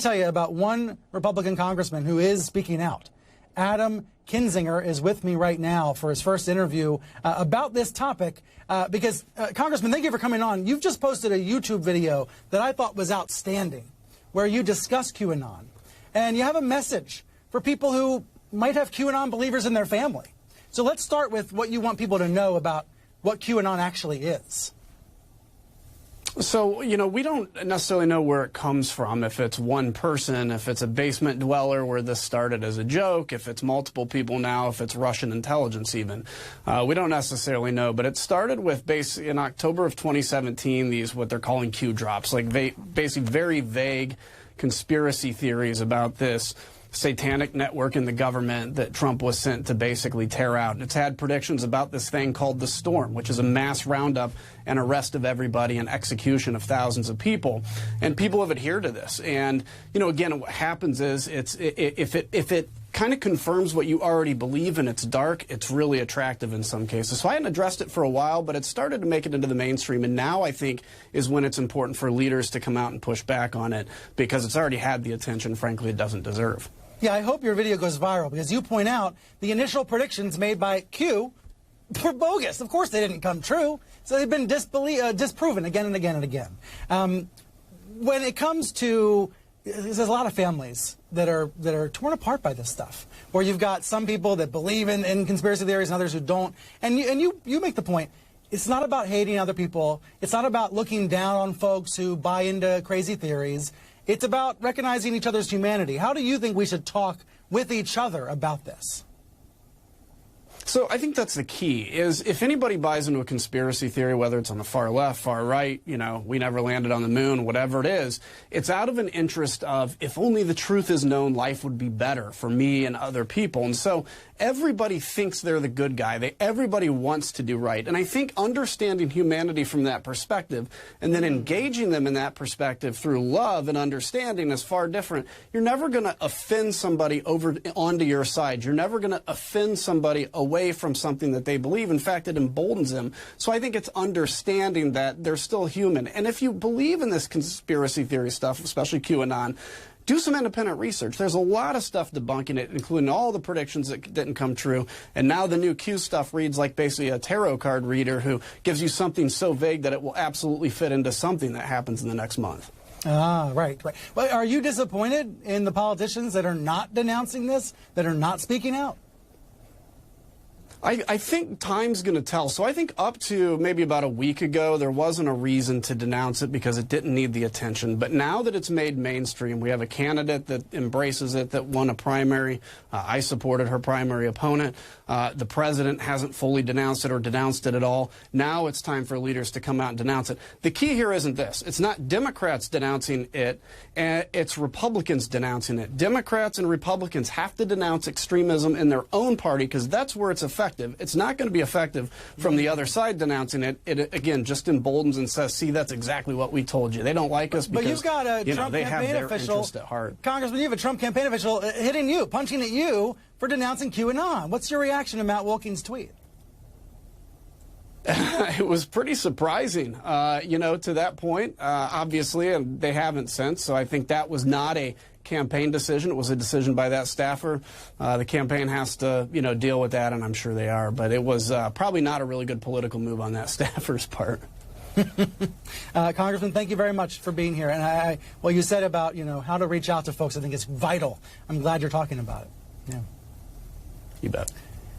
Tell you about one Republican congressman who is speaking out. Adam Kinzinger is with me right now for his first interview about this topic because, Congressman, thank you for coming on. You've just posted a YouTube video that I thought was outstanding where you discuss QAnon. And you have a message for people who might have QAnon believers in their family. So let's start with what you want people to know about what QAnon actually is. So, we don't necessarily know where it comes from, if it's one person, if it's a basement dweller where this started as a joke, if it's multiple people now, if it's Russian intelligence even. We don't necessarily know, but it started with basically in October of 2017, these what they're calling Q drops, like basically very vague conspiracy theories about this satanic network in the government that Trump was sent to basically tear out. And it's had predictions about this thing called the Storm, which is a mass roundup and arrest of everybody and execution of thousands of people. And people have adhered to this. And, again, what happens is if it kind of confirms what you already believe and it's dark, it's really attractive in some cases. So I hadn't addressed it for a while, but it started to make it into the mainstream. And now I think is when it's important for leaders to come out and push back on it because it's already had the attention, frankly, it doesn't deserve. Yeah, I hope your video goes viral because you point out the initial predictions made by Q were bogus. Of course they didn't come true. So they've been disproven again and again and again. When it comes to, there's a lot of families that are torn apart by this stuff, where you've got some people that believe in conspiracy theories and others who don't. And you make the point, it's not about hating other people. It's not about looking down on folks who buy into crazy theories. It's about recognizing each other's humanity. How do you think we should talk with each other about this? So I think that's the key, is if anybody buys into a conspiracy theory, whether it's on the far left, far right, we never landed on the moon, whatever it is, it's out of an interest of, if only the truth is known, life would be better for me and other people. And so everybody thinks they're the good guy. Everybody wants to do right. And I think understanding humanity from that perspective and then engaging them in that perspective through love and understanding is far different. You're never going to offend somebody over onto your side. You're never going to offend somebody away from something that they believe. In fact, it emboldens them. So I think it's understanding that they're still human. And if you believe in this conspiracy theory stuff, especially QAnon, do some independent research. There's a lot of stuff debunking it, including all the predictions that didn't come true. And now the new Q stuff reads like basically a tarot card reader who gives you something so vague that it will absolutely fit into something that happens in the next month. Ah, right. Well, are you disappointed in the politicians that are not denouncing this, that are not speaking out? I think time's going to tell. So I think up to maybe about a week ago, there wasn't a reason to denounce it because it didn't need the attention. But now that it's made mainstream, we have a candidate that embraces it, that won a primary. I supported her primary opponent. The president hasn't fully denounced it or denounced it at all. Now it's time for leaders to come out and denounce it. The key here isn't this. It's not Democrats denouncing it. It's Republicans denouncing it. Democrats and Republicans have to denounce extremism in their own party because that's where it's effective. It's not going to be effective from the other side denouncing it. It again just emboldens and says, see, that's exactly what we told you. They don't like us because, but you've got a Trump they have campaign their official, interest at heart. Congressman, you have a Trump campaign official hitting you, punching at you for denouncing QAnon. What's your reaction to Matt Wilkins' tweet? It was pretty surprising, to that point, obviously, and they haven't since. So I think that was not a campaign decision. It was a decision by that staffer. The campaign has to, deal with that, and I'm sure they are. But it was probably not a really good political move on that staffer's part. Congressman, thank you very much for being here. And what you said about, how to reach out to folks, I think is vital. I'm glad you're talking about it. Yeah. You bet.